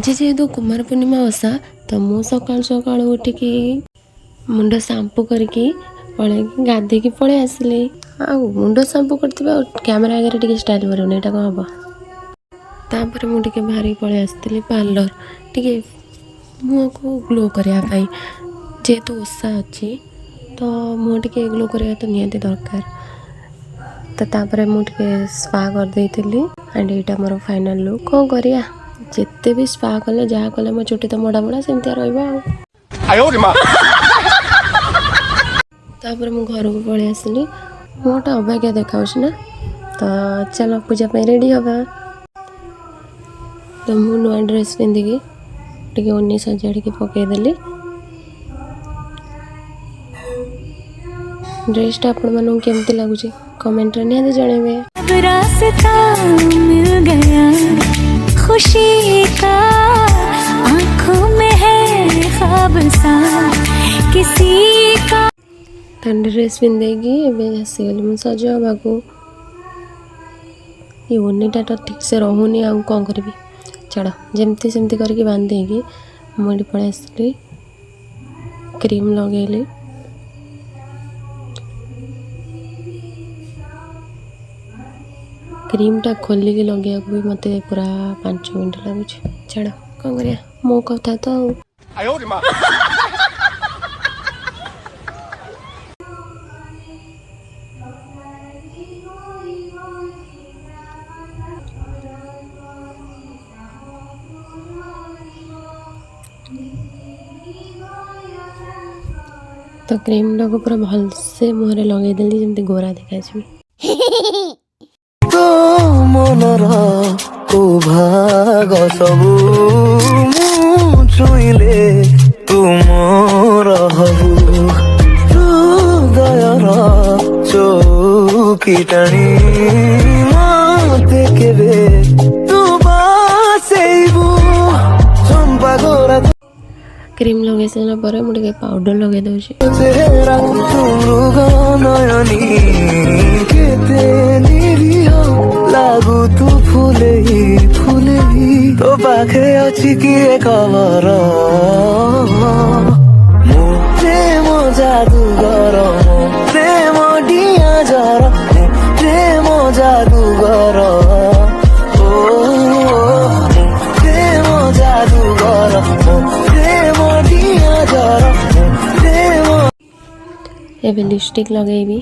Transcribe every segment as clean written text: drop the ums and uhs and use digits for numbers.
आज जेहेतु कुमार पूर्णिमा ओषा तो मु सकाल सकाल उठिकी मुंड सांपू करके पड़े गाधेकी पड़े आसिली मुंड सांपू कर कैमेरा आगे टे स्टाइल करूनी यहाँ कौन हम तापर मुझे बाहर पड़े आसती पार्लर टे मुह को ग्लो करने जेहेतु ओषा अच्छी तो मुँह टे ग्लो करवा तो निहाती दरकार तो तापर मुझे स्पा करदे एंड यहाँ मोर फाइनाल लुक कौन करिया जिते भी स्पा कले जहाँ कले मो चुटी तो मोड़ा मोड़ा सेमती तापर मु घर को पलि आसली मोटा अबाग्या देखा ना तो चलो पूजा पे रेडी हवा तो मु नुआ ड्रेस पिंधिकी टे ओनी सजाड़ी पकईदेली ड्रेसटा आपण मानू केमती लगुच कमेंट रे निहाती जनइबे। खुशी का आँखों में है ख्वाब सा किसी का ड्रेस पिंधेगी आसीगली मुझे सजा बाबू ये ओनीटा तो ठीक से रोनी आ कौन करी छाड़ जमती सेमती करके बांधेगी मुझे पड़े आसली क्रीम लगेली क्रीमटा खोलिकी लगे भी मत पूरा 5 मिनट लगुच छाड़ कौन करिया मो कथा तो तो क्रीम टाक पूरा भल से मुहरे लगेदेली जमती गोरा देखा मनर को भाग सबू छुईले तुम रहबू हृदयर चौकी टाणी मते केबे तू बासेबू चंपा गोरा क्रीम लगे सारा पर मुझे पाउडर लगे दूसरी चेहरा तुम नयनी केते निरीह लागू तू फूले ही तो पाखे अच्छी किए खबर मो प्रेम जादूगर मो प्रेम डिया जर मो प्रेम जादूगर प्रेम जादूगर मो प्रेम डिया जर मो प्रेम एबे लिपस्टिक लगेबी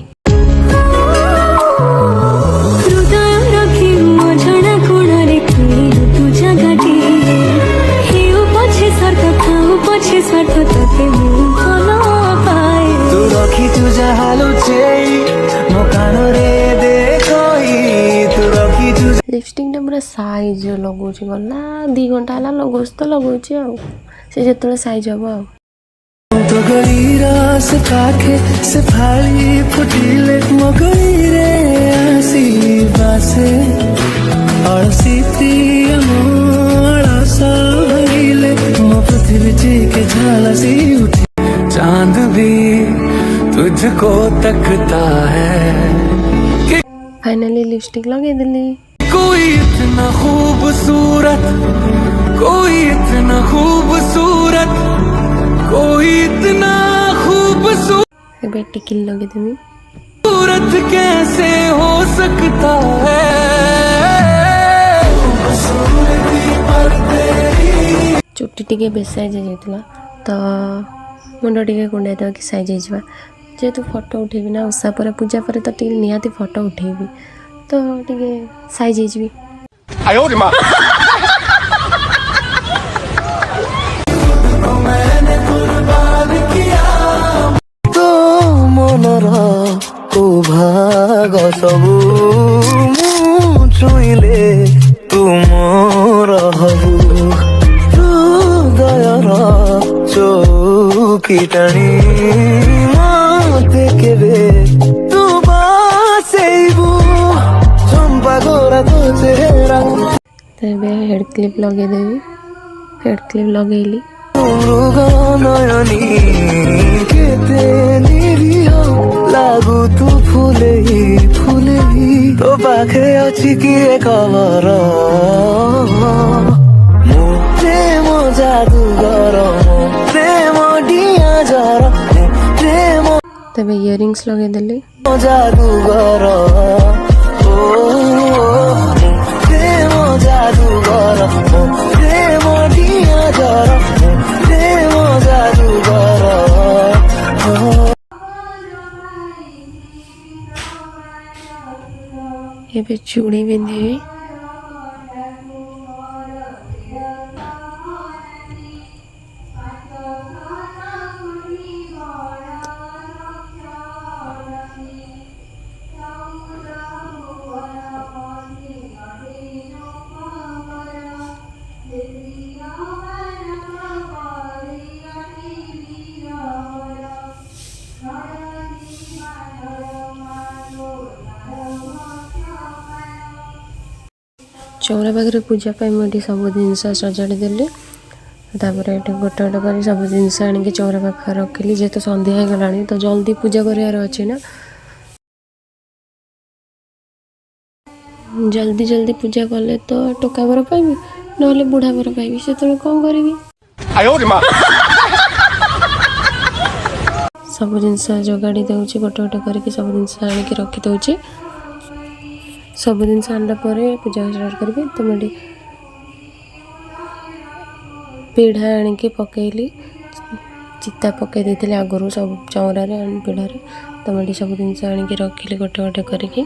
लिपस्टिक पूरा साइज लगौच गला 2 घंटा है लगौच तो लगौच से जो साइज हम तो गलीरा से पाखे से फाली फुटिले मगई रे आसी बासे अलसी प्रिय मोड़सा भइले म पृथ्वी जी के झालसी उठी चांद भी तुझको तकता है फाइनली लिपस्टिक लगे दिली कोई इतना खूबसूरत कोई इतना खूबसूरत कोई इतना खूबसूरत एबे टिकिल लगे देमी सूरत कैसे हो सकता है चुट्टी टिके बेस साइज जाइतला तो मुंड टिके कुंडा दे कि साइज जाइबा जेतु फोटो उठेबी ना ओसा पर पूजा पर तो टिके निहाती फोटो उठेबी तो टिके साइज जाइबी आयो रे मां मैंने कुर्बान किया तो मनर को भाग सबू छुईले तुम रहबू हृदयर चौकी टाणी मते केबे तू बासेबू चंपा गोरा तो चेहरा तबे हेड क्लिप लगे देवी हेड क्लिप लगेली नयनी केते निरीह लागू तू फूले ही तो पाखे अच्छी किए खबर मो प्रेम जादूगर मो प्रेम डिया जर मो प्रेम तबे इयरिंग्स लगेदेली जादूगर ओ प्रेम जादूगर मो प्रेम डिया जर मो प्रेम जादूगर ଏବେ ଚୁଡ଼ି ପିନ୍ଧିବି। चौरा पाखे पूजा मुझे सब जिनस सजाड़ी देली तापर ये गोटे गोटे कर सब जिनस आनिक चौरा पाखे रखिली जेहेतु सन्ध्या हो गला तो जल्दी पूजा करार अच्छी ना जल्दी जल्दी पूजा कले तो टोका बर पाइबी ना बुढ़ा बर पाइबी से कौन करी सब जिनस जोगाड़ी दौची गोटे गोटे करके सब जिनस आनिक रखी दौची सब जिनस आनला पूजा स्टार्ट करी तो मुझे पीढ़ा आनिक पकईली चिता पकई देती आगुरी सब चौरार पीढ़ार तो मुझे सब जिनस आनिक रखिली गोटे गोटे करके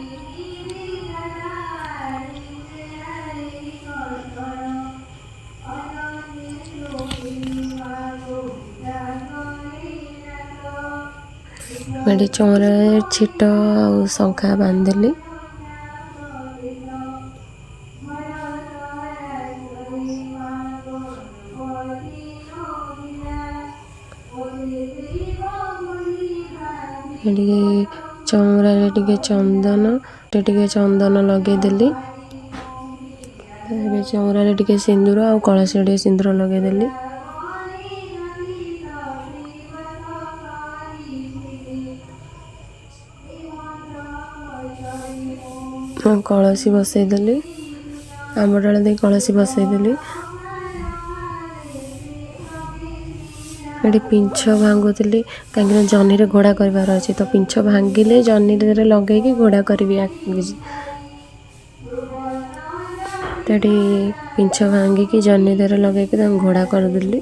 मेरे चौरा छिट और शंखा बांधली चौरा चंदन लगेदेली चौरा सिंदूर आ कलश सिंदूर लगेदेली कलसी बसईदेली आम डाल दे कलसी बसईदेली ये पिंछ भांगुली कहीं जह्नी घोड़ा करार अच्छे तो पिंछ भांगिले जह्नी लगे घोड़ा करी तो पिंछ भांगिकी जह्नी दर लगे घोड़ा करदेली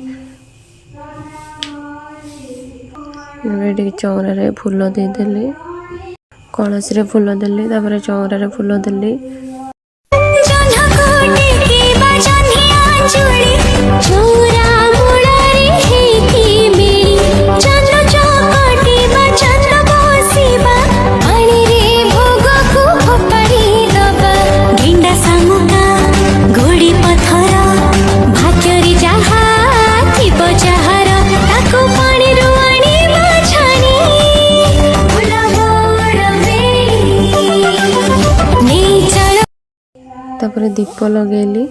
चौरार फूल देदेली कलसी फूल देली तापर चौरार फूल देली तापर दीप लगेली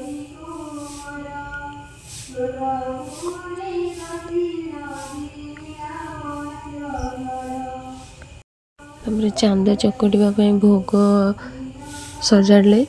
तापर चांद चकटिबा भोग सजाड़े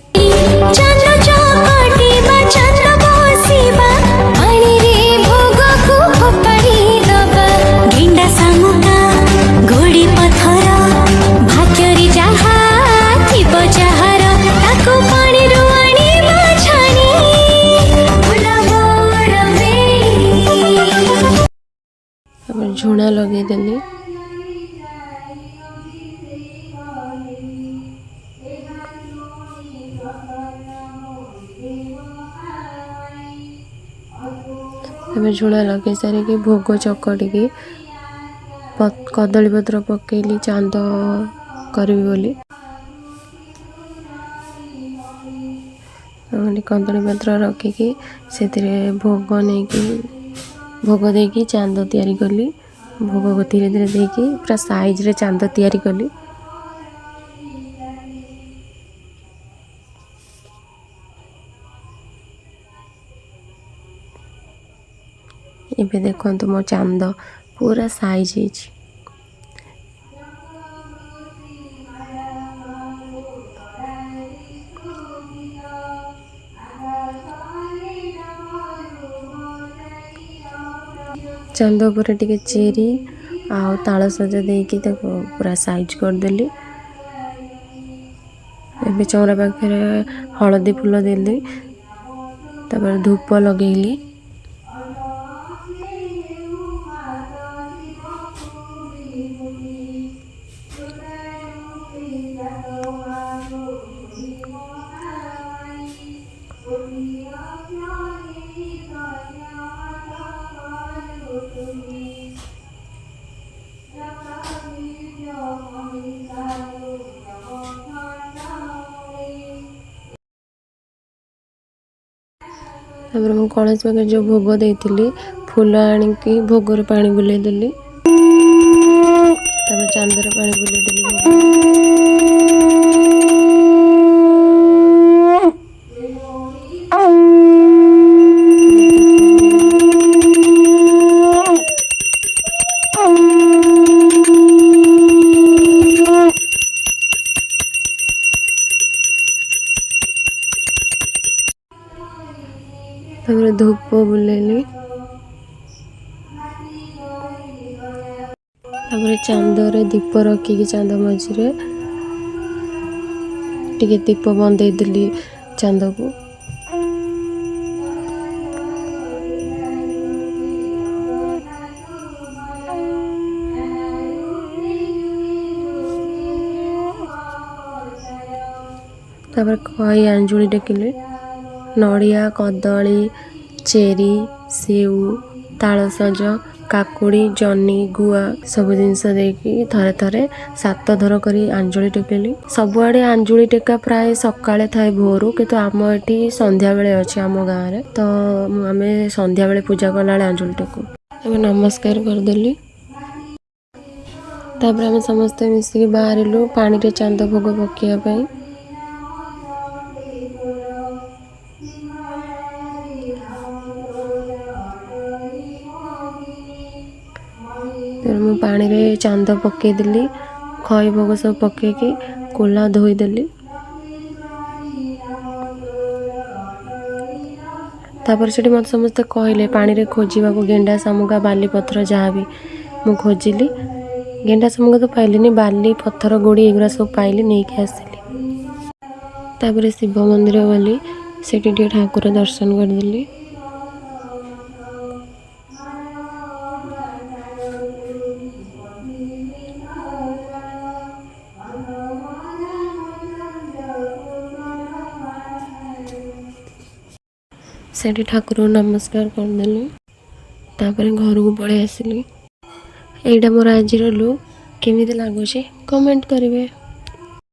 झुणा लगेदेली झुणा लगे सारिकी भोग चकटिकी कदली पत्र पकेली चांद करी बोली कदली पत्र रखिकी से भोग नहीं कि भोग देकी चांद तैयारी कली भोग धीरे धीरे देकी पूरा साइज रे चांद तैयारी कली एबे देखो मो चांद पूरा साइज है ଚାନ୍ଦ ଉପରେ ଟିକେ ଚେରି ଆଉ ତାଳସଜ ଦେଇକି ତାକୁ ପୁରା ସାଇଜ୍ କରିଦେଲି। ଏବେ ଚଉରା ପାଖରେ ହଳଦୀ ଫୁଲ ଦେଲି, ତାପରେ ଧୂପ ଲଗେଇଲି। ତାପରେ ମୁଁ କଳସ ପାଖରେ ଯେଉଁ ଭୋଗ ଦେଇଥିଲି ଫୁଲ ଆଣିକି ଭୋଗରେ ପାଣି ବୁଲେଇ ଦେଲି, ତାପରେ ଚାନ୍ଦରେ ପାଣି ବୁଲେଇ ଦେଲି ଭୋଗ। ତାପରେ ଧୂପ ବୁଲେଇଲି, ତାପରେ ଚାନ୍ଦରେ ଦୀପ ରଖିକି ଚାନ୍ଦ ମଝିରେ ଟିକେ ଦୀପ ବନ୍ଦେଇ ଦେଲି ଚାନ୍ଦକୁ। ତାପରେ ଖଇ ଆଞ୍ଜୁଳି ଟେକିଲି, ନଡ଼ିଆ, କଦଳୀ, ଚେରି, ସେଉ, ତାଳସଜ, କାକୁଡ଼ି, ଜହ୍ନି, ଗୁଆ ସବୁ ଜିନିଷ ଦେଇକି ଥରେ ଥରେ 7 ଥର କରି ଆଞ୍ଜୁଳି ଟେକିଲି। ସବୁଆଡ଼େ ଆଞ୍ଜୁଳି ଟେକା ପ୍ରାୟ ସକାଳେ ଥାଏ ଭୋରୁ, କିନ୍ତୁ ଆମ ଏଠି ସନ୍ଧ୍ୟାବେଳେ ଅଛି ଆମ ଗାଁରେ, ତ ଆମେ ସନ୍ଧ୍ୟାବେଳେ ପୂଜା କଲାବେଳେ ଆଞ୍ଜୁଳି ଟେକୁ। ଏବେ ନମସ୍କାର କରିଦେଲି, ତାପରେ ଆମେ ସମସ୍ତେ ମିଶିକି ବାହାରିଲୁ ପାଣିରେ ଚାନ୍ଦ ଭୋଗ ପକେଇବା ପାଇଁ। ମୁଁ ପାଣିରେ ଚାନ୍ଦ ପକେଇଦେଲି, ଖଇ ଭୋଗ ସବୁ ପକେଇକି କୁଲା ଧୋଇଦେଲି। ତାପରେ ସେଠି ମୋତେ ସମସ୍ତେ କହିଲେ ପାଣିରେ ଖୋଜିବାକୁ ଗେଣ୍ଡା, ଶାମୁକା, ବାଲି ପତ୍ର ଯାହା ବି। ମୁଁ ଖୋଜିଲି, ଗେଣ୍ଡା ଶାମୁକା ତ ପାଇଲିନି, ବାଲି ପଥର ଗୋଡ଼ି ଏଗୁଡ଼ା ସବୁ ପାଇଲି, ନେଇକି ଆସିଲି। ତାପରେ ଶିବ ମନ୍ଦିର ଗଲି, ସେଠି ଟିକେ ଠାକୁର ଦର୍ଶନ କରିଦେଲି। ସେଠି ଠାକୁରଙ୍କୁ ନମସ୍କାର କରିଦେଲି, ତାପରେ ଘରକୁ ପଳେଇ ଆସିଲି। ଏଇଟା ମୋର ଆଜିର ଲୁକ୍। କେମିତି ଲାଗୁଛି କମେଣ୍ଟ କରିବେ।